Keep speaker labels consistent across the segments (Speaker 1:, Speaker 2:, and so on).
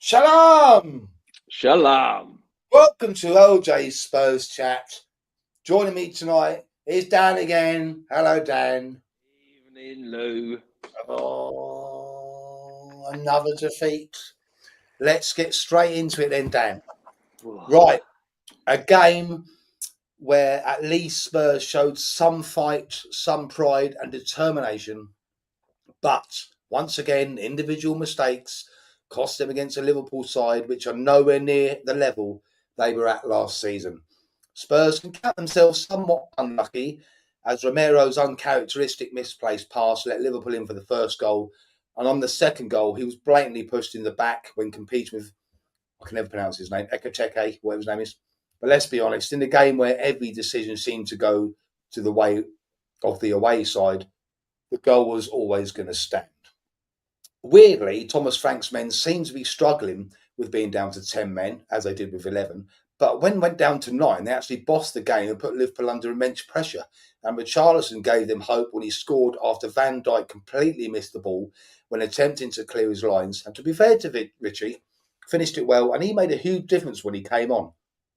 Speaker 1: Shalom!
Speaker 2: Shalom.
Speaker 1: Welcome to OJ's Spurs Chat. Joining me tonight is Dan again. Hello, Dan.
Speaker 2: Evening, Lou.
Speaker 1: Oh, another defeat. Let's get straight into it then, Dan. Right, a game where at least Spurs showed some fight, some pride and determination. But once again, individual mistakes cost them against a Liverpool side which are nowhere near the level they were at last season. Spurs can count themselves somewhat unlucky as Romero's uncharacteristic misplaced pass let Liverpool in for the first goal. And on the second goal, he was blatantly pushed in the back when competing with, I can never pronounce his name, Ekacheke, whatever his name is. But let's be honest, in the game where every decision seemed to go to the way of the away side, the goal was always going to stand. Weirdly, Thomas Frank's men seem to be struggling with being down to 10 men, as they did with 11. But when went down to 9, they actually bossed the game and put Liverpool under immense pressure. And Richarlison gave them hope when he scored after Van Dijk completely missed the ball when attempting to clear his lines. And to be fair to Richie, finished it well, and he made a huge difference when he came on.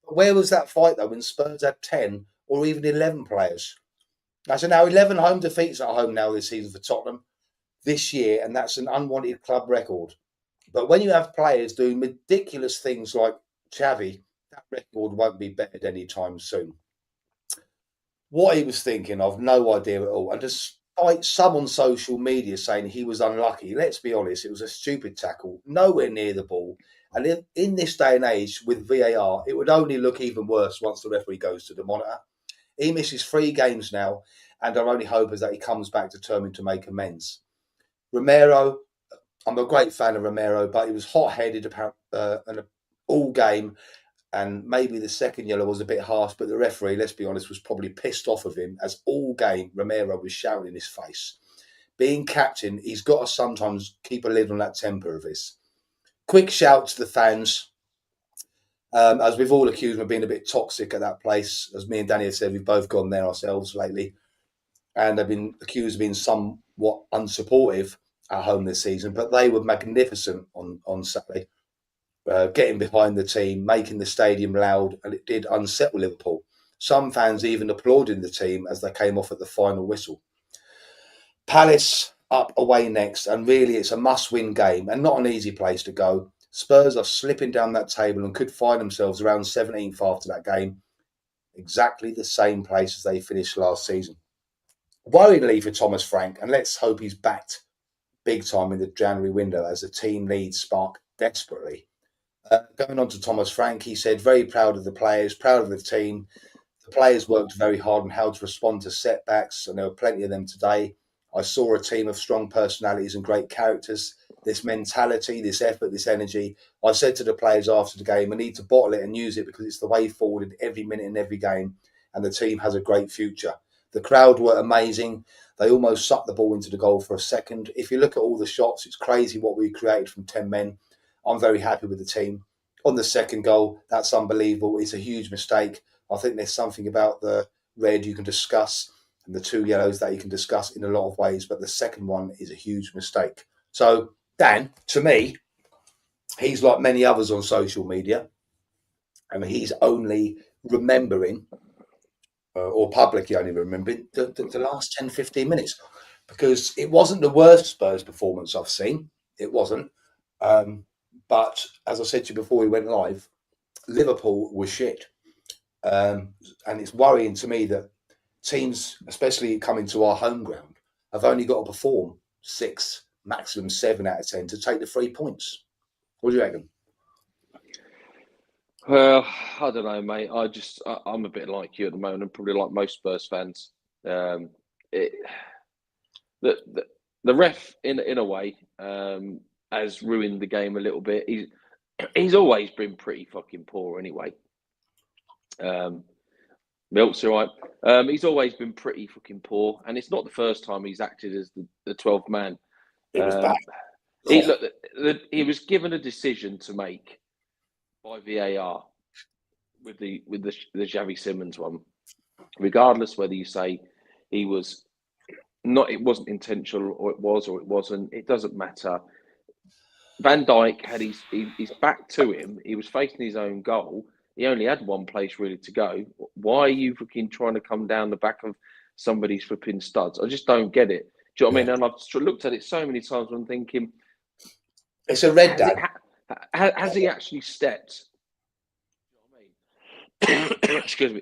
Speaker 1: But where was that fight, though, when Spurs had 10 or even 11 players? So now 11 home defeats at home now this season for Tottenham this year, and that's an unwanted club record. But when you have players doing ridiculous things like Xavi, that record won't be bettered anytime soon. What he was thinking of, no idea at all. And despite some on social media saying he was unlucky, let's be honest, it was a stupid tackle, nowhere near the ball. And in this day and age with VAR, it would only look even worse once the referee goes to the monitor. He misses 3 games now, and our only hope is that he comes back determined to make amends. Romero, I'm a great fan of Romero, but he was hot-headed all game, and maybe the second yellow was a bit harsh, but the referee, let's be honest, was probably pissed off of him, as all game Romero was shouting in his face. Being captain, he's got to sometimes keep a lid on that temper of his. Quick shout to the fans, as we've all accused him of being a bit toxic at that place. As me and Danny have said, we've both gone there ourselves lately, and have been accused of being somewhat unsupportive at home this season, but they were magnificent on Saturday, getting behind the team, making the stadium loud, and it did unsettle Liverpool. Some fans even applauding the team as they came off at the final whistle. Palace up away next, and really it's a must-win game and not an easy place to go. Spurs are slipping down that table and could find themselves around 17th after that game, exactly the same place as they finished last season. Worryingly for Thomas Frank, and let's hope he's backed big time in the January window as the team needs spark desperately. Going on to Thomas Frank, he said, very proud of the players, proud of the team. The players worked very hard on how to respond to setbacks, and there were plenty of them today. I saw a team of strong personalities and great characters. This mentality, this effort, this energy. I said to the players after the game, we need to bottle it and use it because it's the way forward in every minute in every game, and the team has a great future. The crowd were amazing. They almost sucked the ball into the goal for a second. If you look at all the shots, it's crazy what we created from 10 men. I'm very happy with the team. On the second goal, that's unbelievable. It's a huge mistake. I think there's something about the red you can discuss and the 2 yellows that you can discuss in a lot of ways, but the second one is a huge mistake. So, Dan, to me, he's like many others on social media, and he's only remembering or publicly only remembering the last 10, 15 minutes, because it wasn't the worst Spurs performance I've seen. It wasn't. But as I said to you before we went live, Liverpool was shit. And it's worrying to me that teams, especially coming to our home ground, have only got to perform 6, maximum 7 out of 10 to take the 3 points. What do you reckon?
Speaker 2: Well, I don't know, mate. I'm a bit like you at the moment, probably like most Spurs fans. The ref, in a way, has ruined the game a little bit. He's always been pretty fucking poor anyway. Milk's all right. He's always been pretty fucking poor, and it's not the first time he's acted as the 12th man.
Speaker 1: It was bad.
Speaker 2: He was given a decision to make by VAR with the Xavi Simons one, regardless whether you say it wasn't intentional or it was or it wasn't. It doesn't matter. Van Dijk had his back to him. He was facing his own goal. He only had one place really to go. Why are you fucking trying to come down the back of somebody's flipping studs? I just don't get it. Do you know what I mean? And I've looked at it so many times and I'm thinking,
Speaker 1: it's a red day.
Speaker 2: Has he actually stepped? You know what I mean? Excuse me.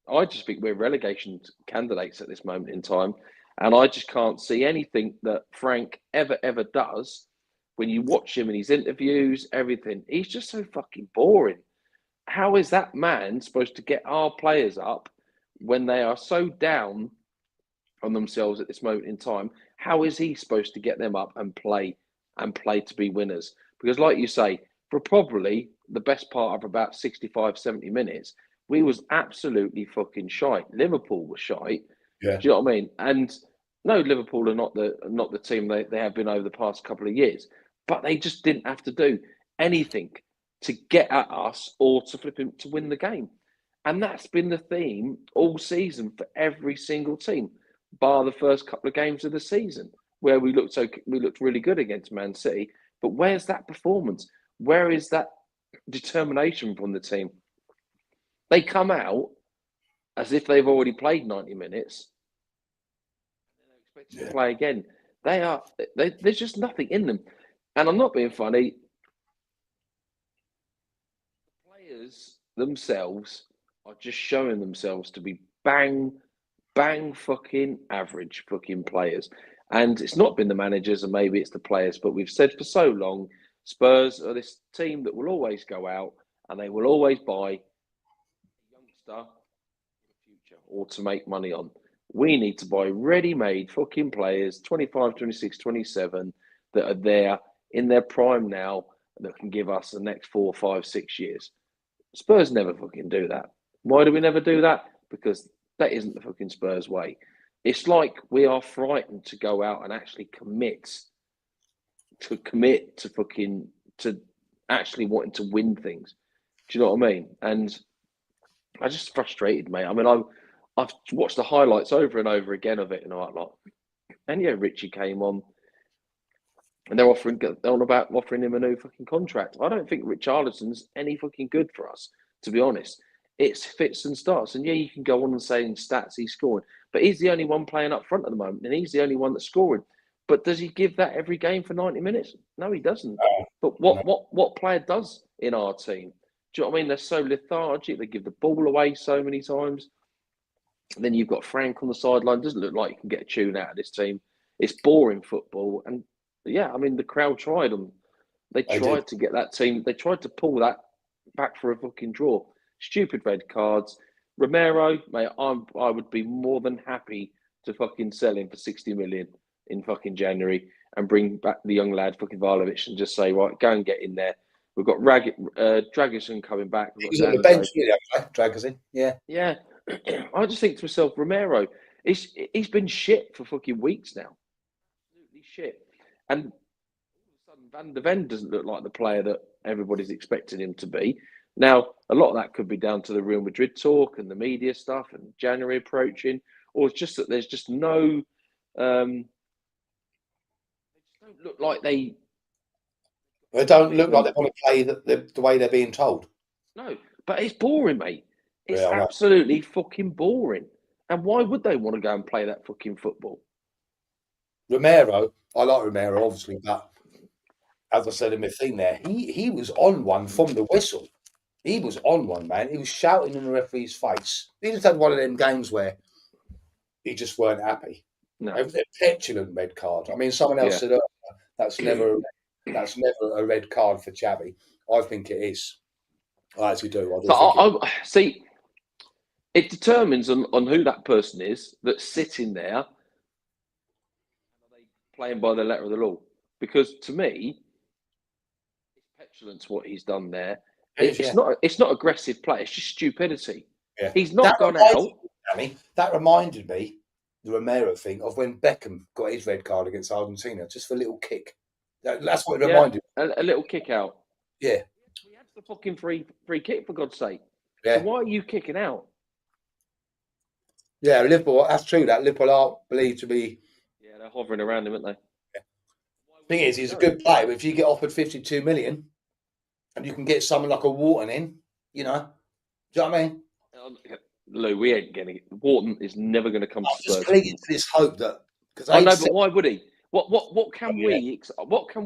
Speaker 2: I just think we're relegation candidates at this moment in time. And I just can't see anything that Frank ever does. When you watch him in his interviews, everything, he's just so fucking boring. How is that man supposed to get our players up when they are so down on themselves at this moment in time? How is he supposed to get them up and play to be winners? Because like you say, for probably the best part of about 65, 70 minutes, we was absolutely fucking shite. Liverpool was shite.
Speaker 1: Yeah.
Speaker 2: Do you know what I mean? And no, Liverpool are not the team they have been over the past couple of years. But they just didn't have to do anything to get at us or to flip him to win the game. And that's been the theme all season for every single team, bar the first couple of games of the season, where we looked really good against Man City. But where's that performance? Where is that determination from the team? They come out as if they've already played 90 minutes. And they're expected to play again. There's just nothing in them. And I'm not being funny. The players themselves are just showing themselves to be bang fucking average fucking players. And it's not been the managers and maybe it's the players, but we've said for so long, Spurs are this team that will always go out and they will always buy a youngster for the future or to make money on. We need to buy ready-made fucking players, 25, 26, 27, that are there in their prime now that can give us the next 4, 5, 6 years. Spurs never fucking do that. Why do we never do that? Because that isn't the fucking Spurs way. It's like we are frightened to go out and actually commit to actually wanting to win things. Do you know what I mean? And I just frustrated, mate. I mean, I've watched the highlights over and over again of it and all that lot. And yeah, Richie came on. And they're on about offering him a new fucking contract. I don't think Richarlison's any fucking good for us, to be honest. It's fits and starts. And yeah, you can go on and say in stats he's scoring. But he's the only one playing up front at the moment. And he's the only one that's scoring. But does he give that every game for 90 minutes? No, he doesn't. But what player does in our team? Do you know what I mean? They're so lethargic. They give the ball away so many times. And then you've got Frank on the sideline. Doesn't look like you can get a tune out of this team. It's boring football. And yeah, I mean, the crowd tried them. They tried to get that team. They tried to pull that back for a fucking draw. Stupid red cards. Romero, mate, I would be more than happy to fucking sell him for 60 million in fucking January and bring back the young lad, fucking Vlahovic, and just say, right, go and get in there. We've got Dragusin coming back.
Speaker 1: He's on the bench, Dragusin. Yeah.
Speaker 2: Yeah. I just think to myself, Romero, he's been shit for fucking weeks now. Absolutely shit. And all of a sudden, Van de Ven doesn't look like the player that everybody's expecting him to be. Now, a lot of that could be down to the Real Madrid talk and the media stuff and January approaching, or it's just that there's just no. They just don't look like they.
Speaker 1: They don't look like they want to play the way they're being told.
Speaker 2: No, but it's boring, mate. It's absolutely fucking boring. And why would they want to go and play that fucking football?
Speaker 1: Romero, I like Romero, obviously, but as I said in my thing there, he was on one from the whistle. He was on one, man. He was shouting in the referee's face. He just had one of them games where he just weren't happy.
Speaker 2: No.
Speaker 1: It was a petulant red card. I mean, someone else said that's never a red card for Xavi. I think it is. I actually do.
Speaker 2: I see. It determines on who that person is that's sitting there. Are they playing by the letter of the law? Because to me, it's petulance what he's done there. It's not aggressive play. It's just stupidity. Yeah. He's not gone out.
Speaker 1: That reminded me, the Romero thing, of when Beckham got his red card against Argentina, just for a little kick. That's what it reminded me.
Speaker 2: A little kick out.
Speaker 1: Yeah.
Speaker 2: We had the fucking free kick, for God's sake.
Speaker 1: Yeah.
Speaker 2: So why are you kicking out?
Speaker 1: Yeah, Liverpool, that's true. That Liverpool are believed to be.
Speaker 2: Yeah, they're hovering around him, aren't they?
Speaker 1: Yeah. Thing is, he's a good player. But if you get offered 52 million and you can get someone like a Wharton in, you know, do you know what I mean?
Speaker 2: Lou, we ain't getting it. Wharton is never going to come to
Speaker 1: I'm just
Speaker 2: Spurs.
Speaker 1: clinging to this hope that because
Speaker 2: I know, but why would he? What can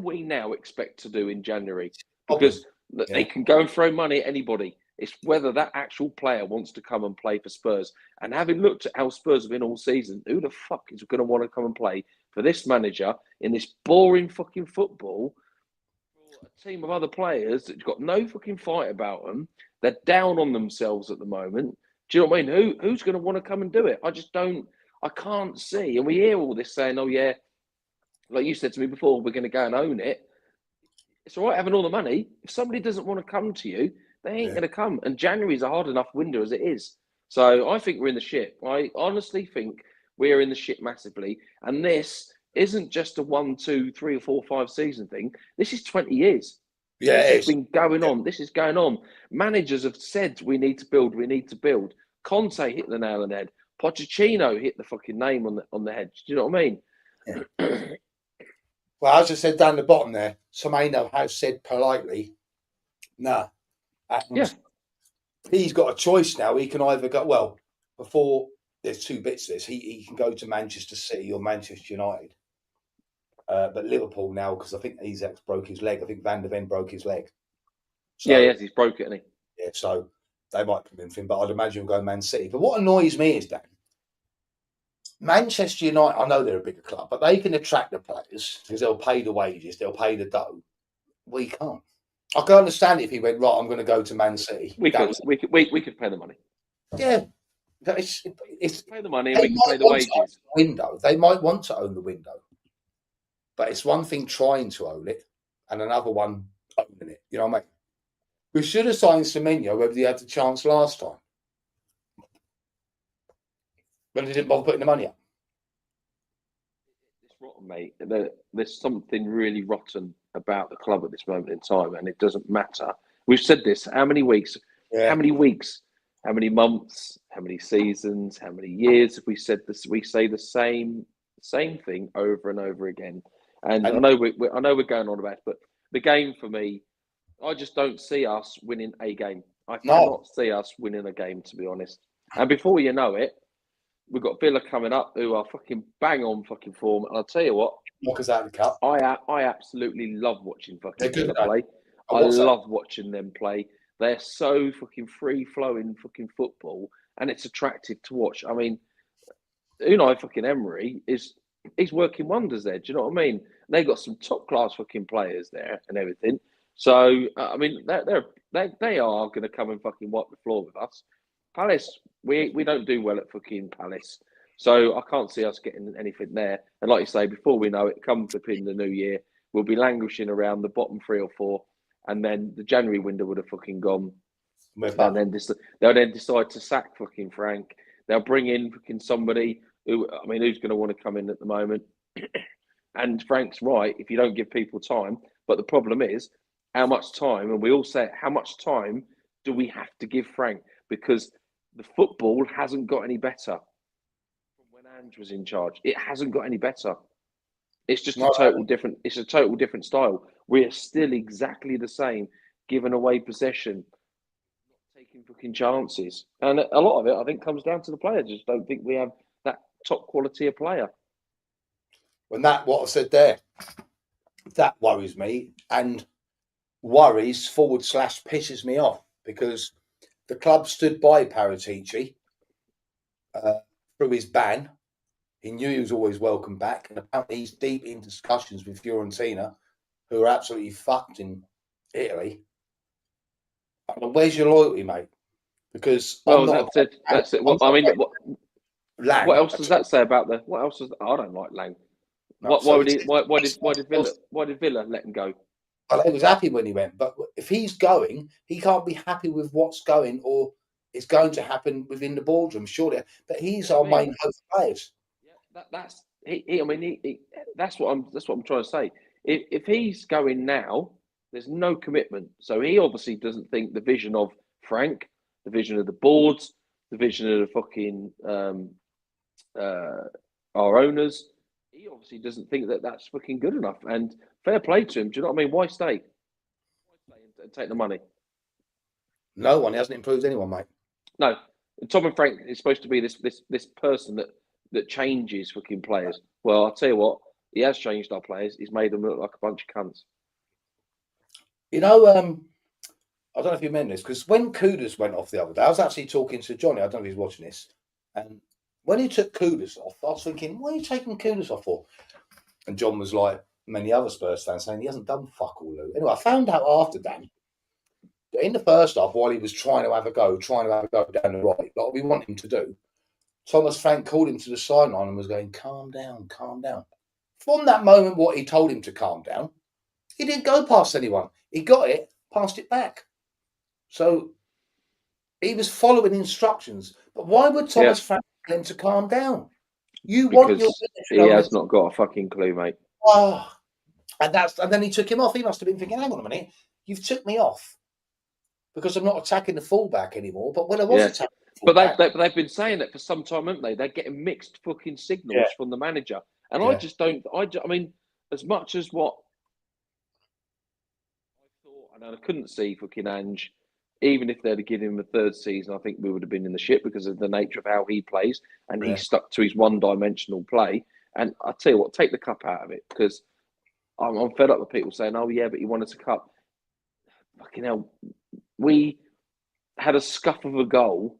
Speaker 2: we now expect to do in January? Because they can go and throw money at anybody. It's whether that actual player wants to come and play for Spurs. And having looked at how Spurs have been all season, who the fuck is going to want to come and play for this manager in this boring fucking football? A team of other players that's got no fucking fight about them. They're down on themselves at the moment. Do you know what I mean? Who's going to want to come and do it? I just don't. I can't see. And we hear all this saying, "Oh yeah," like you said to me before, we're going to go and own it. It's all right having all the money. If somebody doesn't want to come to you, they ain't going to come. And January is a hard enough window as it is. So I think we're in the shit. I honestly think we're in the shit massively. And this isn't just a 1, 2, 3, or 4, 5 season thing. This is 20 years.
Speaker 1: Yeah,
Speaker 2: this has been going on. This is going on. Managers have said we need to build. We need to build. Conte hit the nail on the head. Pochettino hit the fucking name on the head. Do you know what I mean?
Speaker 1: Yeah. Well, as I said down the bottom there, Semenyo has said politely, "Nah."
Speaker 2: Yeah.
Speaker 1: He's got a choice now. He can either go, well, before there's two bits to this. He can go to Manchester City or Manchester United. But Liverpool now, because I think Isak broke his leg. I think Van der Ven broke his leg.
Speaker 2: So, yes, he's broke it, hasn't
Speaker 1: he? Yeah, so they might come in for him, but I'd imagine he'll go Man City. But what annoys me is, Dan, Manchester United, I know they're a bigger club, but they can attract the players because they'll pay the wages, they'll pay the dough. We can't. I can understand if he went, right, I'm going to go to Man City.
Speaker 2: We could pay the money.
Speaker 1: Yeah.
Speaker 2: It's pay the money and we can pay the wages.
Speaker 1: Window. They might want to own the window. But it's one thing trying to own it and another one owning it. You know what I mean? We should have signed Semenyo whether he had the chance last time. But he didn't bother putting the money up.
Speaker 2: It's rotten, mate. There's something really rotten about the club at this moment in time, and it doesn't matter. We've said this how many weeks, how many months, how many seasons, how many years have we said this? We say the same thing over and over again. And I know we're going on about it, but the game for me, I just don't see us winning a game. I cannot see us winning a game, to be honest. And before you know it, we've got Villa coming up who are fucking bang on fucking form. And I'll tell you what,
Speaker 1: knock us out of the cup.
Speaker 2: I absolutely love watching fucking Villa play. I love watching them play. They're so fucking free flowing fucking football, and it's attractive to watch. I mean, Unai fucking Emery he's working wonders there. Do you know what I mean? They got some top class fucking players there and everything. So I mean, they are going to come and fucking wipe the floor with us. Palace, we don't do well at fucking Palace, so I can't see us getting anything there. And like you say, before we know it, come flipping the new year, we'll be languishing around the bottom 3 or 4, and then the January window would have fucking gone. And then they'll then decide to sack fucking Frank. They'll bring in fucking somebody who, I mean, who's going to want to come in at the moment? And Frank's right, if you don't give people time. But the problem is, how much time, and we all say, how much time do we have to give Frank? Because the football hasn't got any better from when Ange was in charge. It hasn't got any better. It's just a total different style. We're still exactly the same, giving away possession, not taking fucking chances. And a lot of it, I think, comes down to the players. I just don't think we have that top quality of player.
Speaker 1: When what I said there, that worries me and worries / pisses me off because the club stood by Paratici through his ban. He knew he was always welcome back, and apparently he's deep in discussions with Fiorentina, who are absolutely fucked in Italy. Where's your loyalty, mate? Because
Speaker 2: that's it. Well, I mean, what else does that say about the? What else? I don't like Lang. Why did Villa let him go?
Speaker 1: Well, he was happy when he went, but if he's going, he can't be happy with what's going or is going to happen within the boardroom, surely. But he's our main hope players.
Speaker 2: Yeah, that's what I'm trying to say. If he's going now, there's no commitment. So he obviously doesn't think the vision of Frank, the vision of the boards, the vision of the fucking our owners he obviously doesn't think that that's fucking good enough. And fair play to him. Do you know what I mean? Why stay? Why stay and take the money?
Speaker 1: No one. He hasn't improved anyone, mate.
Speaker 2: No. Tom and Frank is supposed to be this person that changes fucking players. Well, I'll tell you what, he has changed our players. He's made them look like a bunch of cunts.
Speaker 1: You know, I don't know if you remember this, because when Kudus went off the other day, I was actually talking to Johnny. I don't know if he's watching this. And when he took Kudus off, I was thinking, what are you taking Kudus off for? And John was like many other Spurs fans saying he hasn't done fuck all, Lou. Anyway, I found out after Dan that in the first half, while he was trying to have a go down the right, like we want him to do, Thomas Frank called him to the sideline and was going, calm down, calm down. From that moment, what he told him to calm down, he didn't go past anyone. He got it, passed it back. So he was following instructions. But why would Thomas Frank tell him to calm down? You want your
Speaker 2: he has not got a fucking clue, mate.
Speaker 1: Oh, and then he took him off. He must have been thinking, hang on a minute, you've took me off because I'm not attacking the fullback anymore. But when I was attacking the fullback,
Speaker 2: but they've been saying that for some time, haven't they? They're getting mixed fucking signals from the manager, and I just don't. I mean, as much as what I thought, and I couldn't see fucking Ange. Even if they'd have given him a third season, I think we would have been in the shit because of the nature of how he plays, and he stuck to his one-dimensional play. And I tell you what, take the cup out of it, because I'm fed up with people saying, "Oh yeah, but he won us a cup." Fucking hell, we had a scuff of a goal,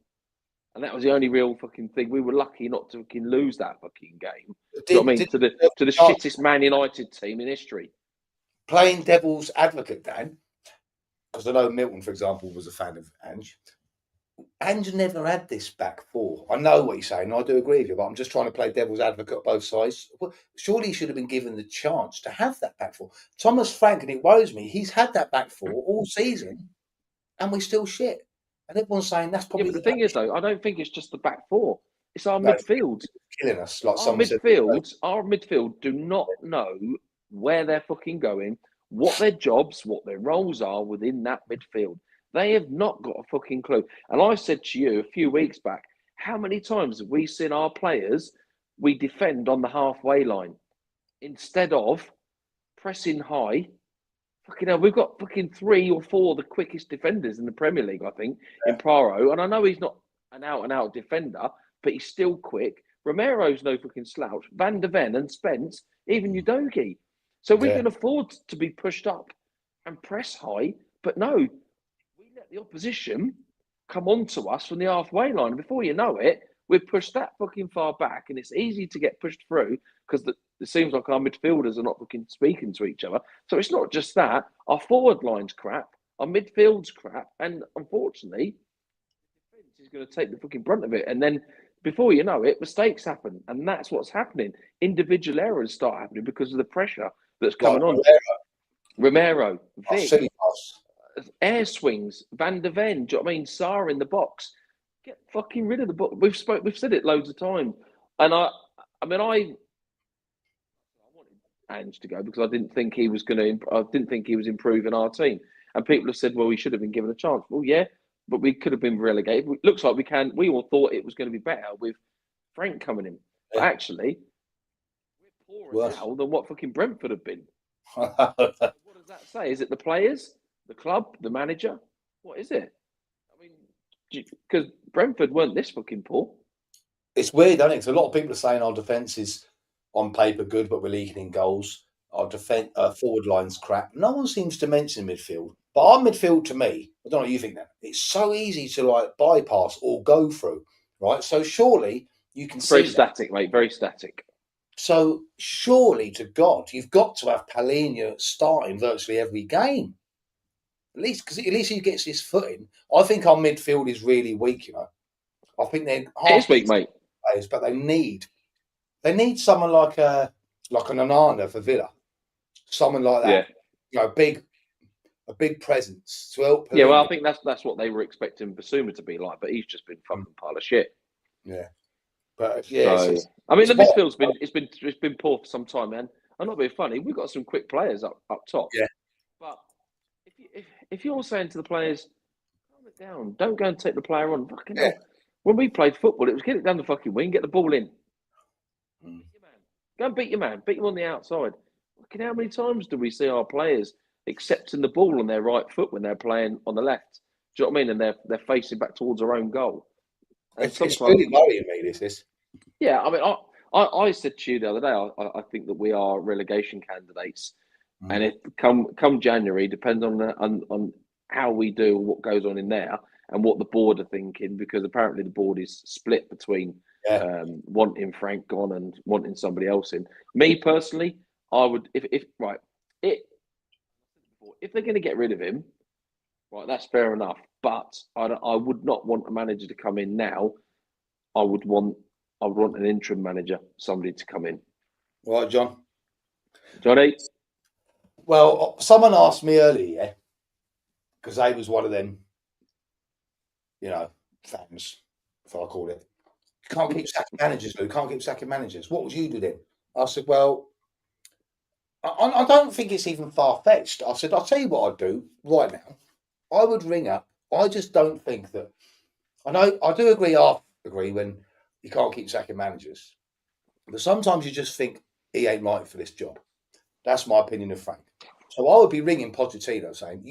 Speaker 2: and that was the only real fucking thing. We were lucky not to fucking lose that fucking game. Do you know what I mean? To the shittest Man United team in history.
Speaker 1: Playing devil's advocate, Dan, because I know Milton, for example, was a fan of Ange. Ange never had this back four. I know what you're saying. I do agree with you, but I'm just trying to play devil's advocate both sides. Surely he should have been given the chance to have that back four. Thomas Frank, and it worries me, he's had that back four all season, and we still shit. And everyone's saying that's probably
Speaker 2: the thing is, though, I don't think it's just the back four. It's our midfield.
Speaker 1: It's killing us. Like
Speaker 2: our midfield do not know where they're fucking going, what their jobs, what their roles are within that midfield. They have not got a fucking clue. And I said to you a few weeks back, how many times have we seen our players, we defend on the halfway line instead of pressing high? Fucking hell, we've got fucking 3 or 4 of the quickest defenders in the Premier League, I think, in Praro. And I know he's not an out-and-out defender, but he's still quick. Romero's no fucking slouch. Van de Ven and Spence, even Udogie. So we can afford to be pushed up and press high, but no, we let the opposition come onto us from the halfway line. And before you know it, we've pushed that fucking far back, and it's easy to get pushed through because it seems like our midfielders are not fucking speaking to each other. So it's not just that. Our forward line's crap, our midfield's crap, and unfortunately, the defence is going to take the fucking brunt of it. And then before you know it, mistakes happen, and that's what's happening. Individual errors start happening because of the pressure that's coming on. Romero, Vic, air swings, Van de Ven, do you know what I mean? Sarr in the box. Get fucking rid of the box. We've said it loads of times. And I wanted Ange to go because I didn't think he was improving our team. And people have said, well, we should have been given a chance. Well, yeah, but we could have been relegated. It looks like we all thought it was going to be better with Frank coming in. But actually, we're poorer now than what fucking Brentford have been. What does that say? Is it the players, the club, the manager? What is it? I mean, because Brentford weren't this fucking poor.
Speaker 1: It's weird, isn't it? Because a lot of people are saying our defence is on paper good, but we're leaking in goals. Our forward line's crap. No one seems to mention midfield. But our midfield, to me, I don't know what you think that, it's so easy to like bypass or go through, right? So surely you can see
Speaker 2: very static, mate. Very static.
Speaker 1: So surely to God, you've got to have Palhinha starting virtually every game. At least he gets his footing. I think our midfield is really weak, you know. I think they're
Speaker 2: half weak, mate.
Speaker 1: Players, but they need someone like an Onana for Villa. Someone like that. You know, a big presence to help Palhinha.
Speaker 2: Yeah, well, I think that's what they were expecting Basuma to be like, but he's just been fucking pile of shit.
Speaker 1: Yeah. But yeah,
Speaker 2: so, the midfield's been poor for some time, man. I'm not being funny. We've got some quick players up top.
Speaker 1: Yeah.
Speaker 2: But if you're saying to the players, calm it down, don't go and take the player on. Fucking hell. When we played football, it was get it down the fucking wing, get the ball in. Go and beat your man. Beat him on the outside. Look at how many times do we see our players accepting the ball on their right foot when they're playing on the left? Do you know what I mean? And they're facing back towards their own goal. And
Speaker 1: It's really worrying me. This.
Speaker 2: Yeah, I mean, I said to you the other day, I think that we are relegation candidates, and it come January, depends on how we do, what goes on in there, and what the board are thinking, because apparently the board is split between wanting Frank gone and wanting somebody else in. Me personally, I would if they're going to get rid of him, right, that's fair enough. But I would not want a manager to come in now. I would want an interim manager, somebody to come in.
Speaker 1: Right, John.
Speaker 2: Johnny?
Speaker 1: Well, someone asked me earlier, because they was one of them, fans, if I call it. You can't keep sacking managers, Lou. Can't keep sacking managers. What would you do then? I said, well, I don't think it's even far-fetched. I said, I'll tell you what I'd do right now. I would ring up. I just don't think that... I do agree, when you can't keep sacking managers. But sometimes you just think he ain't right for this job. That's my opinion of Frank. So I would be ringing Pochettino saying,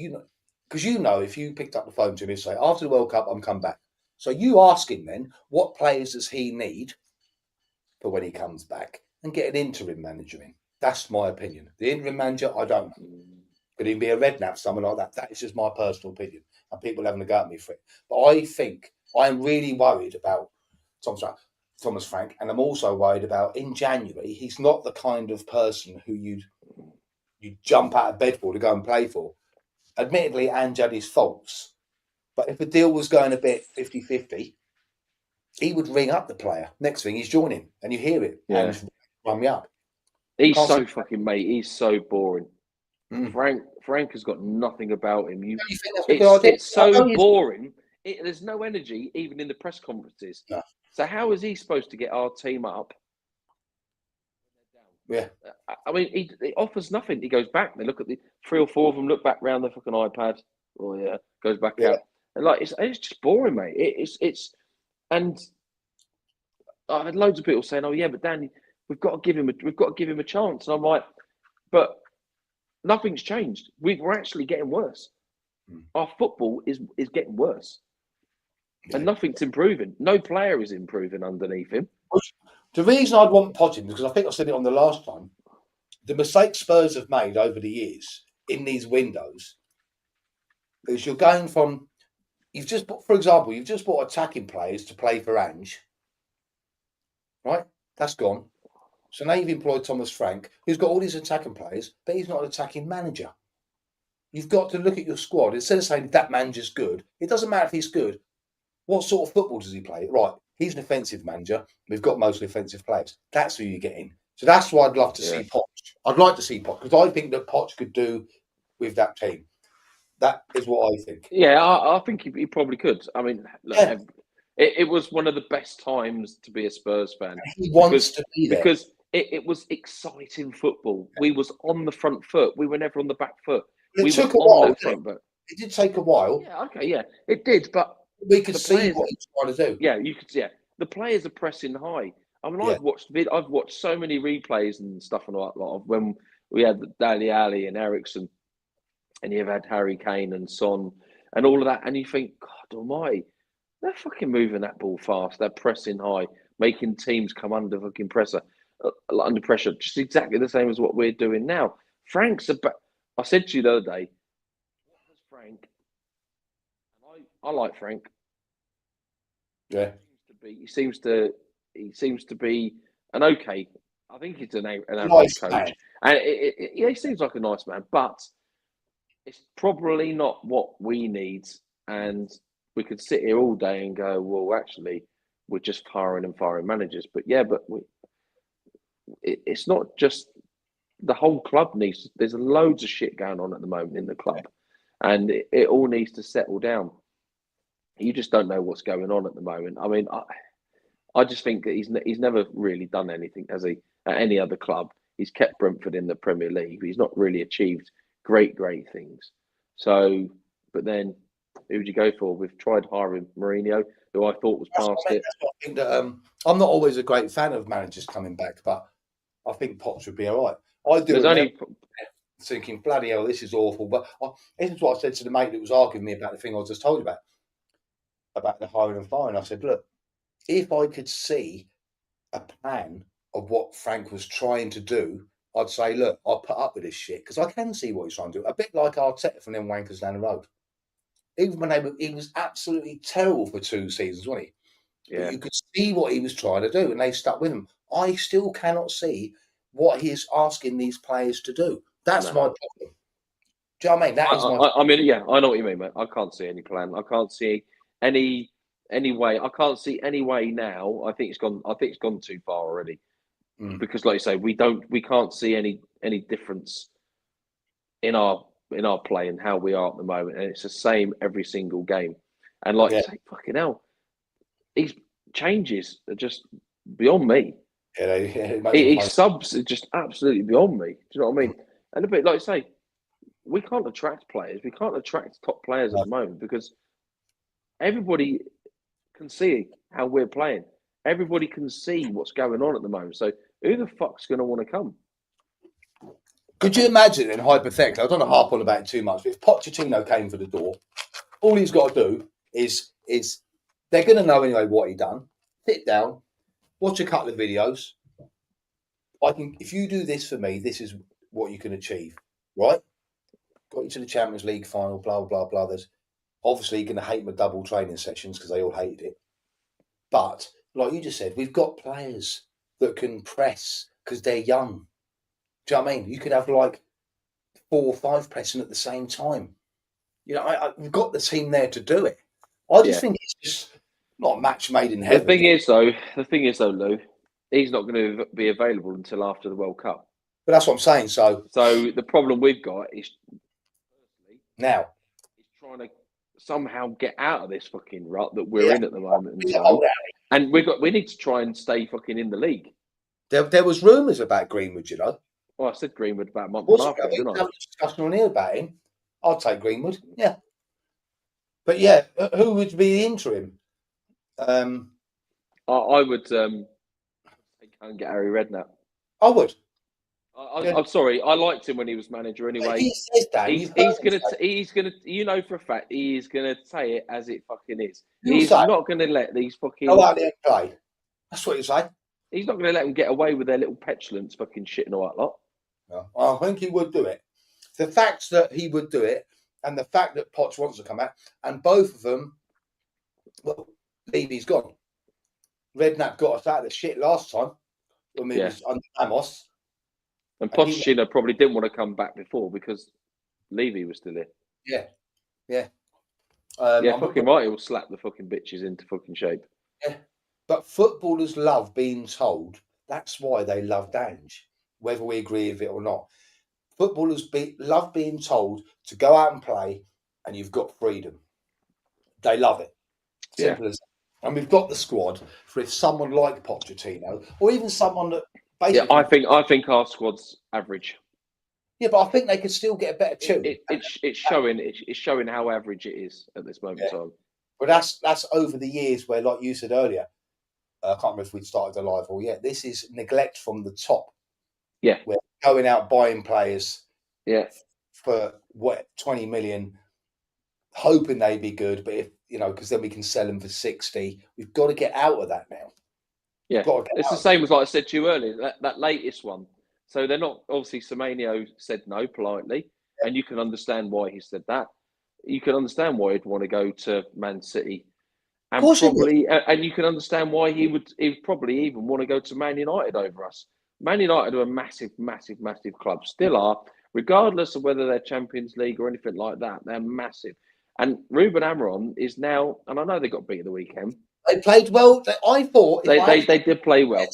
Speaker 1: because if you picked up the phone to him and say, after the World Cup, I'm come back. So you ask him then, what players does he need for when he comes back, and get an interim manager in. That's my opinion. The interim manager, I don't know. Could even be a Redknapp, someone like that. That is just my personal opinion. And people having a go at me for it. But I think I'm really worried about Thomas Frank, and I'm also worried about in January, he's not the kind of person who you jump out of bed for to go and play for. Admittedly, Ange had his faults. But if the deal was going a bit 50-50, he would ring up the player. Next thing, he's joining, and you hear it.
Speaker 2: Yeah.
Speaker 1: And run me up.
Speaker 2: He's so fucking mate. He's so boring. Frank has got nothing about him.
Speaker 1: You think that's a good idea?
Speaker 2: It's so boring. There's no energy even in the press conferences.
Speaker 1: No.
Speaker 2: So how is he supposed to get our team up?
Speaker 1: Yeah.
Speaker 2: I mean, he offers nothing. He goes back. They look at the 3 or 4 of them. Look back round the fucking iPad. Oh yeah, goes back out. And it's just boring, mate. It's and I had loads of people saying, "Oh yeah, but Danny, we've got to give him a chance." And I'm like, but nothing's changed. We're actually getting worse. Our football is getting worse, and nothing's improving. No player is improving underneath him.
Speaker 1: The reason I'd want Pochettino is because I think I said it on the last time. The mistakes Spurs have made over the years in these windows is you're going from for example, you've just bought attacking players to play for Ange, right? That's gone. So now you've employed Thomas Frank, who's got all these attacking players, but he's not an attacking manager. You've got to look at your squad. Instead of saying that manager's good, it doesn't matter if he's good. What sort of football does he play? Right, he's an offensive manager. We've got mostly offensive players. That's who you get in. So that's why I'd love to see Poch. I'd like to see Poch, because I think that Poch could do with that team. That is what I think.
Speaker 2: Yeah, I think he probably could. I mean, look, it was one of the best times to be a Spurs fan.
Speaker 1: He wants to be there.
Speaker 2: Because it was exciting football. We was on the front foot. We were never on the back foot.
Speaker 1: It took a while. It did take a while.
Speaker 2: Yeah, okay, yeah. It did, but
Speaker 1: we could see what he's trying to do.
Speaker 2: Yeah, you could. Yeah, the players are pressing high. I mean, I've watched so many replays and stuff and all that lot of when we had Dele Alli and Ericsson, and you've had Harry Kane and Son and all of that, and you think, God Almighty, they're fucking moving that ball fast. They're pressing high, making teams come under fucking under pressure, just exactly the same as what we're doing now. Frank's I said to you the other day, what was Frank? I like Frank.
Speaker 1: Yeah.
Speaker 2: He seems to be an okay. I think he's an average coach, man. And he seems like a nice man, but it's probably not what we need. And we could sit here all day and go, well, actually, we're just firing managers. But it's not just the whole club needs. There's loads of shit going on at the moment in the club, and it all needs to settle down. You just don't know what's going on at the moment. I mean, I just think that he's never really done anything, has he? At any other club, he's kept Brentford in the Premier League. He's not really achieved great things. So, but then who would you go for? We've tried hiring Mourinho, who I thought was past it.
Speaker 1: I think that I'm not always a great fan of managers coming back, but I think Poch would be all right. I do.
Speaker 2: There's only
Speaker 1: Thinking, bloody hell, this is awful. But this is what I said to the mate that was arguing me about the thing I just told you about the hiring and firing. I said, look, if I could see a plan of what Frank was trying to do, I'd say, look, I'll put up with this shit because I can see what he's trying to do. A bit like Arteta from them wankers down the road. Even when he was absolutely terrible for 2 seasons, wasn't he?
Speaker 2: yeah.
Speaker 1: But you could see what he was trying to do, and they stuck with him. I still cannot see what he is asking these players to do. That's my problem. Do you know what I mean? That is my.
Speaker 2: I mean, yeah, I know what you mean, mate. I can't see any plan. I can't see any way. I can't see any way now. I think it's gone. I think it's gone too far already. Because, like you say, we can't see any difference in our play and how we are at the moment, and it's the same every single game. And like you say, fucking hell, these changes are just beyond me. His subs are just absolutely beyond me. Do you know what I mean? And a bit like you say, we can't attract players. We can't attract top players at the moment because everybody can see how we're playing. Everybody can see what's going on at the moment. So who the fuck's going to want to come?
Speaker 1: Could you imagine, in hypothetically, I don't want to harp on about it too much, but if Pochettino came for the door, all he's got to do is they're going to know anyway what he done. Sit down, watch a couple of videos. If you do this for me, this is what you can achieve, right? Got you to the Champions League final, blah, blah, blah. There's obviously going to hate my double training sessions because they all hated it. But like you just said, we've got players that can press because they're young. Do you know what I mean? You could have like 4 or 5 pressing at the same time. You know, we've got the team there to do it. I just think it's just not a match made in heaven.
Speaker 2: The thing is, though, Lou, he's not going to be available until after the World Cup.
Speaker 1: But that's what I'm saying. So
Speaker 2: the problem we've got is
Speaker 1: now
Speaker 2: he's trying to somehow get out of this fucking rut that we're in at the moment. And we need to try and stay fucking in the league.
Speaker 1: There was rumours about Greenwood, you know.
Speaker 2: Well, I said Greenwood about a month and a half ago, didn't I?
Speaker 1: Have a discussion on here about him. I'll take Greenwood, yeah. But yeah, who would be the interim?
Speaker 2: I would go and get Harry Redknapp.
Speaker 1: I would.
Speaker 2: I'm sorry. I liked him when he was manager. Anyway,
Speaker 1: he says that.
Speaker 2: He's gonna. You know for a fact he is gonna say it as it fucking is. He's not gonna let these fucking
Speaker 1: go out there and play. That's what you say.
Speaker 2: He's not gonna let them get away with their little petulance, fucking shit and all that lot.
Speaker 1: No, I think he would do it. The fact that he would do it, and the fact that Potts wants to come out, and both of them. Well, Levy's gone. Redknapp got us out of the shit last time when we was under Amos.
Speaker 2: And Pochettino probably didn't want to come back before because Levy was still here.
Speaker 1: Yeah.
Speaker 2: Fucking right, he will slap the fucking bitches into fucking shape.
Speaker 1: Yeah. But footballers love being told. That's why they love Dange, whether we agree with it or not. Footballers love being told to go out and play and you've got freedom. They love it. Simple as that. And we've got the squad for if someone like Pochettino or even someone that basically...
Speaker 2: Yeah, I think our squad's average.
Speaker 1: Yeah, but I think they could still get a better tune.
Speaker 2: It's showing how average it is at this moment in time.
Speaker 1: But that's over the years where, like you said earlier, I can't remember if we'd started the live or yet. This is neglect from the top.
Speaker 2: Yeah,
Speaker 1: we're going out buying players.
Speaker 2: Yeah,
Speaker 1: for 20 million, hoping they be good. But if because then we can sell them for 60. We've got to get out of that now.
Speaker 2: Yeah, it's the same as like I said to you earlier. That latest one. So they're not obviously. Semenyo said no politely, and you can understand why he said that. You can understand why he'd want to go to Man City, and and you can understand why he'd probably even want to go to Man United over us. Man United are a massive, massive, massive club. Still are, regardless of whether they're Champions League or anything like that. They're massive. And Ruben Amorim is now, and I know they got beat at the weekend.
Speaker 1: They played well. I thought
Speaker 2: they did play well.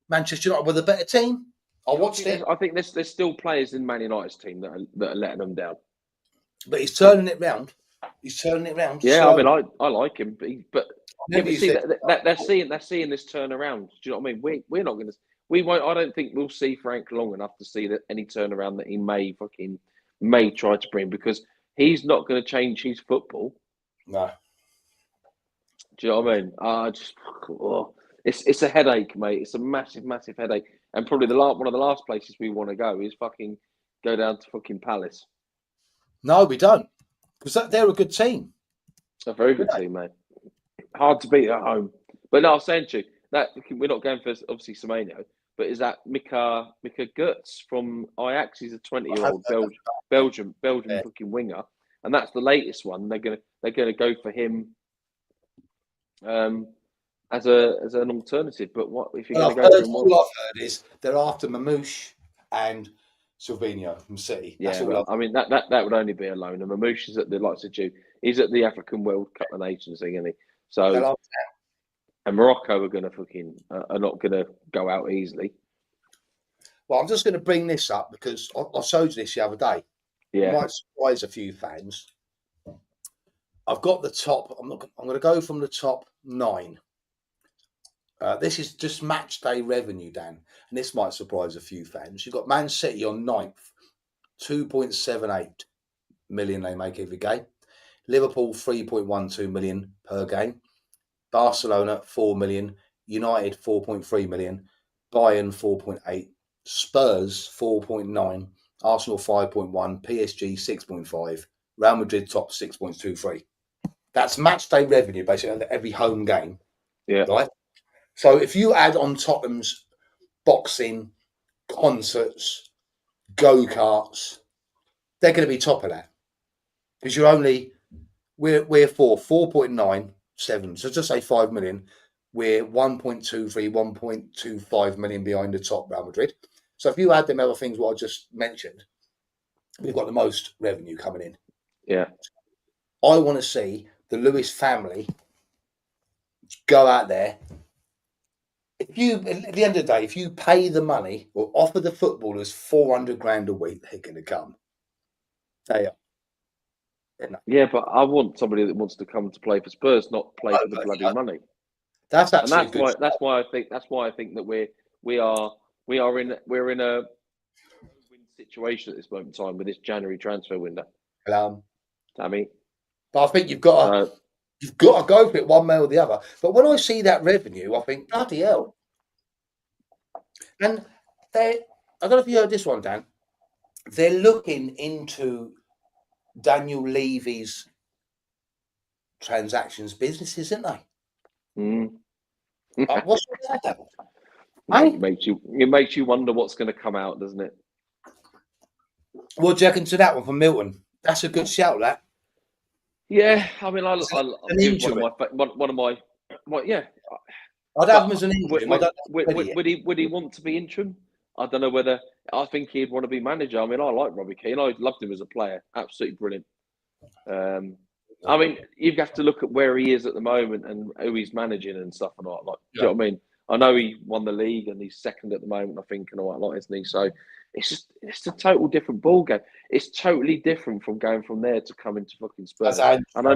Speaker 1: Manchester United were the better team. I watched it.
Speaker 2: I think there's still players in Man United's team that are letting them down.
Speaker 1: But he's turning it round.
Speaker 2: Yeah, I mean, I like him, but see they're seeing this turnaround. Do you know what I mean? We're not going to. We won't. I don't think we'll see Frank long enough to see that any turnaround that he may try to bring, because he's not going to change his football.
Speaker 1: No.
Speaker 2: Do you know what I mean? It's a headache, mate. It's a massive, massive headache. And probably one of the last places we want to go is fucking go down to fucking Palace.
Speaker 1: No, we don't, because they're a good team.
Speaker 2: A very good team, mate. Hard to beat at home. But no, I was saying to you that we're not going for obviously Semenyo, but is that Mika Götze from Ajax? He's a 20-year-old Belgian fucking winger, and that's the latest one. They're gonna go for him as an alternative. But what if you're going to go for him?
Speaker 1: All I've heard is they're after Mamouche and Silvinho from City.
Speaker 2: Yeah, well, I mean that would only be a loan. And Mamouche is at the likes of Jew. He's at the African World Cup of Nations thing, isn't he? So, and Morocco are not going to go out easily.
Speaker 1: Well, I'm just going to bring this up because I showed you this the other day.
Speaker 2: Yeah,
Speaker 1: it might surprise a few fans. I've got the top. I'm going to go from the top 9. This is just match day revenue, Dan, and this might surprise a few fans. You've got Man City on 9th, 2.78 million they make every game. Liverpool 3.12 million per game. Barcelona 4 million. United 4.3 million. Bayern 4.8. Spurs 4.9. Arsenal 5.1. PSG 6.5. Real Madrid top 6.23. That's match day revenue basically every home game.
Speaker 2: Yeah.
Speaker 1: Right. So if you add on Tottenham's boxing, concerts, go-karts, they're going to be top of that. Because we're 4.97, so just say 5 million. We're 1.23, 1.25 million behind the top Real Madrid. So if you add them other things what I just mentioned, we've got the most revenue coming in.
Speaker 2: Yeah.
Speaker 1: I want to see the Lewis family go out there. If you, at the end of the day, if you pay the money or offer the footballers 400 grand a week, they're going to come. They are.
Speaker 2: Yeah, but I want somebody that wants to come to play for Spurs, not play for the bloody money.
Speaker 1: That's actually
Speaker 2: and that's why I think that we're in a win situation at this moment in time with this January transfer window. Tammy.
Speaker 1: But I think you've got to go for it one way or the other. But when I see that revenue, I think bloody hell. And I don't know if you heard this one, Dan. They're looking into Daniel Levy's transactions businesses, isn't they? What's that?
Speaker 2: It makes you wonder what's going to come out, doesn't it?
Speaker 1: What do you reckon to that one from Milton? That's a good shout, that.
Speaker 2: Yeah, I mean, one of my, yeah.
Speaker 1: I'd have him as an interim.
Speaker 2: Would he want to be interim? I don't know whether. I think he'd want to be manager. I mean, I like Robbie Keane. I loved him as a player. Absolutely brilliant. I mean, you have to look at where he is at the moment and who he's managing and stuff and all that. Do you know what I mean? I know he won the league and he's second at the moment, I think, and all that lot, isn't he? So it's a total different ball game. It's totally different from going from there to coming to fucking Spurs. And I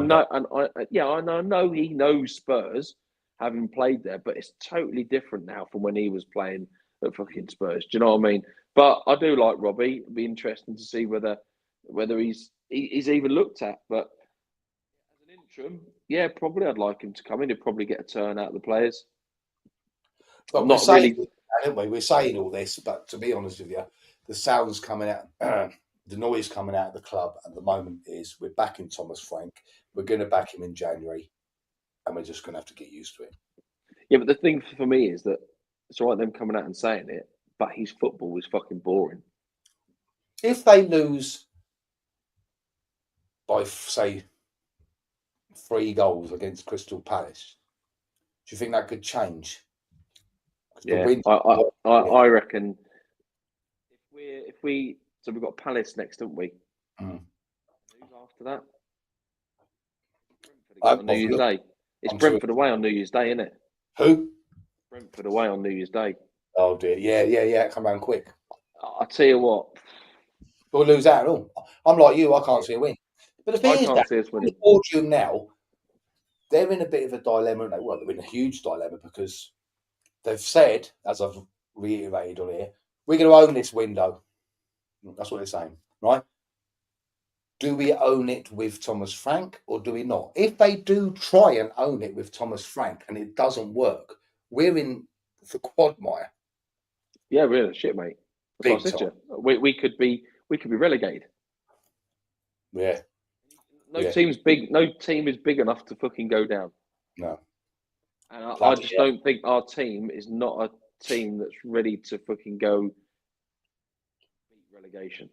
Speaker 2: know he knows Spurs, having played there, but it's totally different now from when he was playing at fucking Spurs. Do you know what I mean? But I do like Robbie. It'd be interesting to see whether he's even looked at. But as an interim, yeah, probably I'd like him to come in. He'd probably get a turn out of the players.
Speaker 1: But we're saying all this, but to be honest with you, the sounds coming out, the noise coming out of the club at the moment is we're backing Thomas Frank. We're going to back him in January, and we're just going to have to get used to it.
Speaker 2: Yeah, but the thing for me is that it's all right them coming out and saying it, but his football is fucking boring.
Speaker 1: If they lose by, say, 3 goals against Crystal Palace, do you think that could change?
Speaker 2: Yeah, I reckon if we so we've got Palace next, haven't we? Who's after that? Brentford on New Year's Day. It's Brentford away on New Year's Day, isn't it?
Speaker 1: Who?
Speaker 2: Brentford away on New Year's Day.
Speaker 1: Oh dear, yeah. Come round quick.
Speaker 2: I tell you what,
Speaker 1: we'll lose out at all. I'm like you. I can't see a win. But the thing is, the boardroom now, they're in a bit of a dilemma. Well, they're in a huge dilemma because they've said, as I've reiterated on here, we're going to own this window. That's what they're saying, right? Do we own it with Thomas Frank or do we not? If they do try and own it with Thomas Frank and it doesn't work, we're in the quagmire.
Speaker 2: Yeah, we're shit, mate. That's what I
Speaker 1: Big
Speaker 2: said to
Speaker 1: time.
Speaker 2: you. We could be relegated.
Speaker 1: Yeah.
Speaker 2: No
Speaker 1: Yeah.
Speaker 2: team's big. No team is big enough to fucking go down.
Speaker 1: No.
Speaker 2: And I
Speaker 1: Bloody
Speaker 2: just
Speaker 1: hell.
Speaker 2: don't think our team is not a team that's ready to fucking go beat relegation.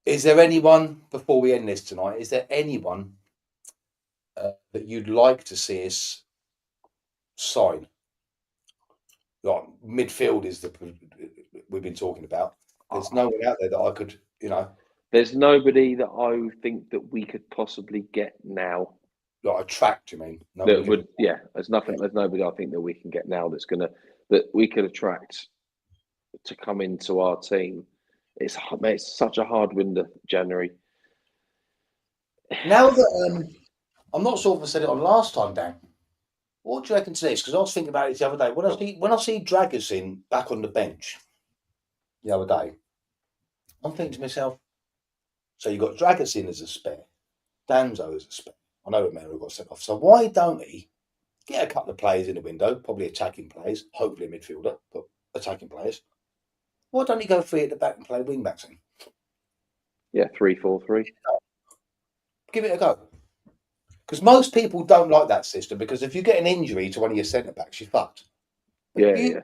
Speaker 1: Is there anyone, before we end this tonight, is there anyone that you'd like to see us sign? Like midfield is the we've been talking about. There's no one out there that I could,
Speaker 2: There's nobody that I think that we could possibly get now.
Speaker 1: like attract. You mean?
Speaker 2: That would, yeah. There's nothing. There's nobody I think that we can get now that we could attract to come into our team. It's such a hard window, January.
Speaker 1: Now that I'm not sure if I said it on last time, Dan. What do you reckon to this? Because I was thinking about it the other day. When I see Dragusin back on the bench the other day, I'm thinking to myself, so you've got Dragusin as a spare, Danzo as a spare. I know Romero got sent off. So why don't he get a couple of players in the window, probably attacking players, hopefully a midfielder, but attacking players? Why don't he go free at the back and play wing backs in?
Speaker 2: Yeah, 3-4-3.
Speaker 1: Give it a go. Because most people don't like that system, because if you get an injury to one of your centre backs, you're fucked. But
Speaker 2: Yeah.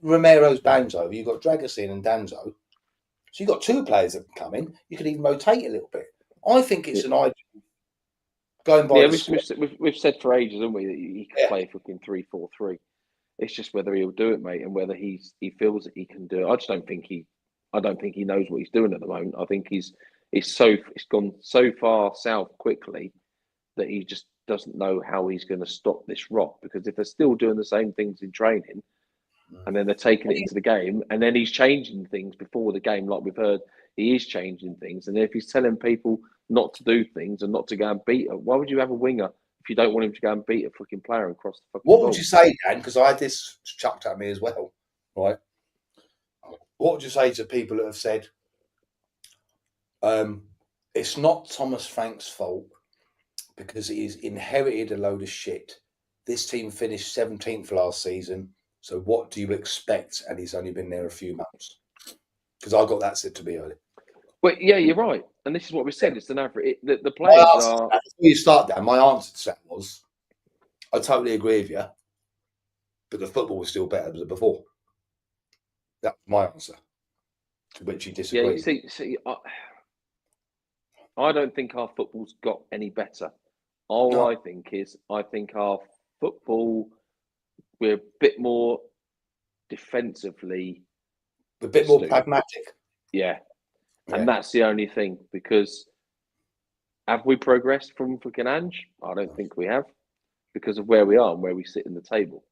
Speaker 1: Romero's Danzo, you've got Dragusin and Danzo. So you've got two players that can come in. You could even rotate a little bit. I think it's an idea. Going by
Speaker 2: we've said for ages, haven't we, that he can play fucking 3-4-3. It's just whether he'll do it, mate, and whether he feels that he can do it. I don't think he knows what he's doing at the moment. I think it's gone so far south quickly that he just doesn't know how he's going to stop this rot. Because if they're still doing the same things in training, and then they're taking it into the game, and then he's changing things before the game, like we've heard, he is changing things. And if he's telling people not to do things and not to go and beat her, why would you have a winger if you don't want him to go and beat a fucking player and cross the fucking
Speaker 1: What
Speaker 2: ball?
Speaker 1: would you say, Dan? Because I had this chucked at me as well, right? What would you say to people that have said, it's not Thomas Frank's fault because he's inherited a load of shit. This team finished 17th last season, so what do you expect? And he's only been there a few months. Because I got that said to me earlier.
Speaker 2: But yeah, you're right, and this is what we said. It's an average. The players are.
Speaker 1: Before you start, Dan, my answer to that was, I totally agree with you, but the football was still better than before. That's my answer. To which you disagree.
Speaker 2: Yeah, you see, I don't think our football's got any better. I think our football, we're a bit more defensively.
Speaker 1: A bit more pragmatic.
Speaker 2: Yeah. And that's the only thing, because have we progressed from fucking Ange? I don't think we have, because of where we are and where we sit in the table.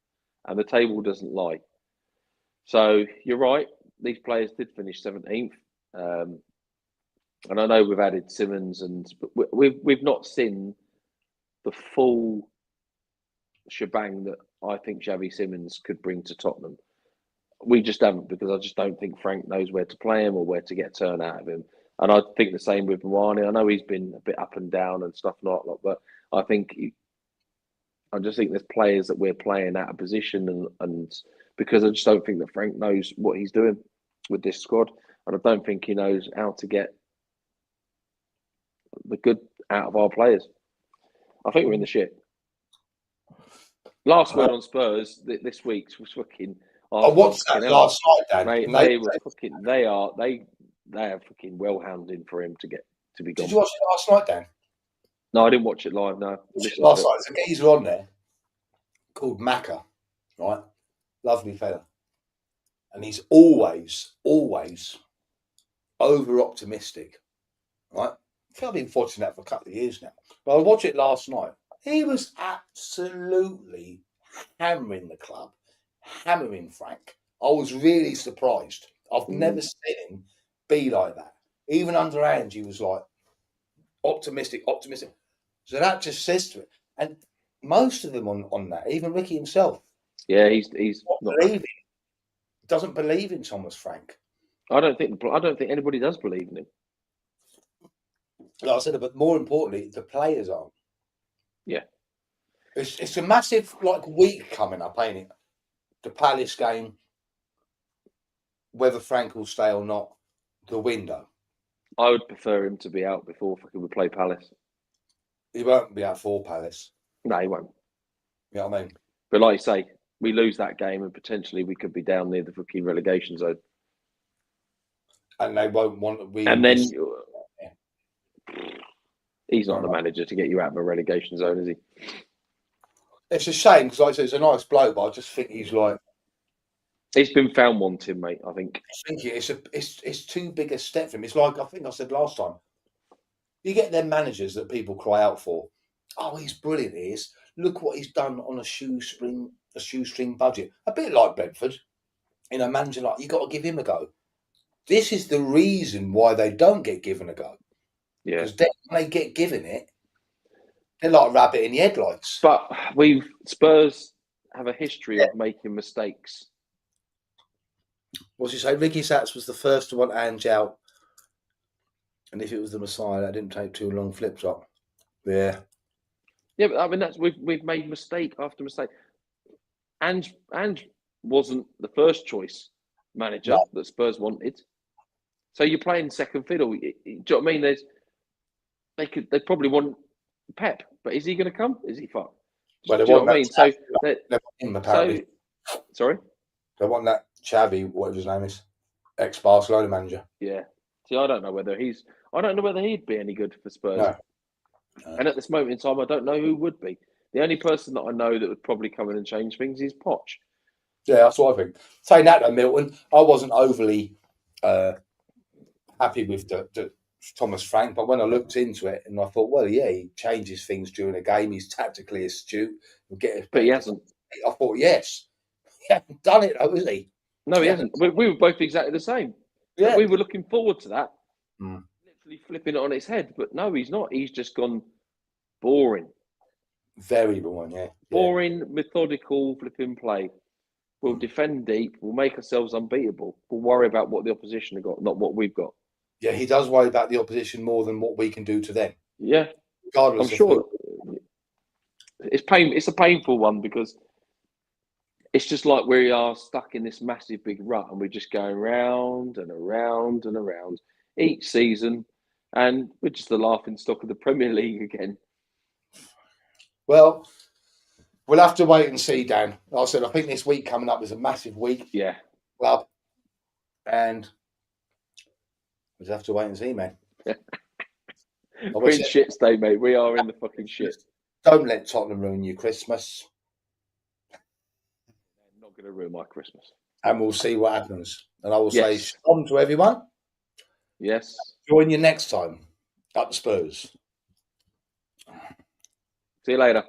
Speaker 2: And the table doesn't lie. So you're right. These players did finish 17th. And I know we've added Simmons, but we've not seen the full shebang that I think Xavi Simmons could bring to Tottenham. We just haven't, because I just don't think Frank knows where to play him or where to get a turn out of him. And I think the same with Mwani. I know he's been a bit up and down and stuff like that, but I just think there's players that we're playing out of position, and because I just don't think that Frank knows what he's doing with this squad, and I don't think he knows how to get the good out of our players. I think we're in the shit. Last word on Spurs this week was fucking.
Speaker 1: I watched that last night, Dan.
Speaker 2: Mate, they are fucking well hounding for him to be gone.
Speaker 1: Did you watch it last night, Dan?
Speaker 2: No, I didn't watch it live. No,
Speaker 1: last night. There's a geezer on there called Macca, right? Lovely fella, and he's always over optimistic, right? I think I've been watching that for a couple of years now, but I watched it last night. He was absolutely hammering the club, hammering Frank. I was really surprised. I've never seen him be like that. Even under Ange, he was like optimistic. So that just says to it. And most of them on that, even Ricky himself.
Speaker 2: Yeah, he's
Speaker 1: not believing. Doesn't believe in Thomas Frank.
Speaker 2: I don't think anybody does believe in him.
Speaker 1: Like I said, but more importantly, the players aren't.
Speaker 2: Yeah.
Speaker 1: It's a massive week coming up, ain't it? The Palace game, whether Frank will stay or not, the window.
Speaker 2: I would prefer him to be out before fucking we play Palace.
Speaker 1: He won't be out for Palace.
Speaker 2: No, he won't.
Speaker 1: You know what I mean?
Speaker 2: But like you say, we lose that game and potentially we could be down near the fucking relegation zone.
Speaker 1: And they won't want to.
Speaker 2: And then he's not the manager to get you out of a relegation zone, is he?
Speaker 1: It's a shame because, like I said, he's a nice bloke, but I just think he's like.
Speaker 2: He's been found wanting, mate. I think.
Speaker 1: I think it's too big a step for him. It's like I think I said last time. You get them managers that people cry out for. Oh, he's brilliant. He is. Look what he's done on a shoestring budget. A bit like Brentford. You know, manager like you got to give him a go. This is the reason why they don't get given a go.
Speaker 2: Yeah.
Speaker 1: Because then when they get given it, they're like a rabbit in the headlights.
Speaker 2: But Spurs have a history of making mistakes.
Speaker 1: What's he say? Ricky Sachs was the first to want Ange out. And if it was the Messiah, that didn't take too long. Flip flop. Yeah.
Speaker 2: Yeah, but I mean we've made mistake after mistake. Ange wasn't the first choice manager that Spurs wanted. So you're playing second fiddle. Do you know what I mean? They probably want Pep, but is he going to come? Is he fucked?
Speaker 1: Well,
Speaker 2: do you know what I mean? So
Speaker 1: him, apparently.
Speaker 2: Sorry?
Speaker 1: They want that Xavi, whatever his name is, ex-Barcelona manager.
Speaker 2: Yeah. See, I don't know whether he'd be any good for Spurs.
Speaker 1: No.
Speaker 2: And at this moment in time, I don't know who would be. The only person that I know that would probably come in and change things is Poch.
Speaker 1: Yeah, that's what I think. Saying that though, Milton, I wasn't overly happy with the Thomas Frank, but when I looked into it and I thought, well, yeah, he changes things during a game. He's tactically astute.
Speaker 2: But he hasn't.
Speaker 1: I thought, yes. He hasn't done it though, has he?
Speaker 2: No, he hasn't. We were both exactly the same.
Speaker 1: Yeah.
Speaker 2: We were looking forward to that. Literally flipping it on its head. But no, he's not. He's just gone boring.
Speaker 1: Very boring, yeah.
Speaker 2: Boring, methodical flipping play. We'll defend deep. We'll make ourselves unbeatable. We'll worry about what the opposition have got, not what we've got.
Speaker 1: Yeah, he does worry about the opposition more than what we can do to them.
Speaker 2: Yeah.
Speaker 1: Regardless
Speaker 2: I'm sure it's a painful one because it's just like we are stuck in this massive big rut and we're just going round and around and around each season and we're just the laughing stock of the Premier League again.
Speaker 1: Well, we'll have to wait and see, Dan. Like I said, I think this week coming up is a massive week.
Speaker 2: Yeah.
Speaker 1: Club. And we'll just have to wait and see, man.
Speaker 2: We're in shit state, mate. We are in the fucking shit.
Speaker 1: Don't let Tottenham ruin your Christmas.
Speaker 2: I'm not going to ruin my Christmas.
Speaker 1: And we'll see what happens. And I will say shalom to everyone.
Speaker 2: Yes.
Speaker 1: Join you next time. Up the Spurs.
Speaker 2: See you later.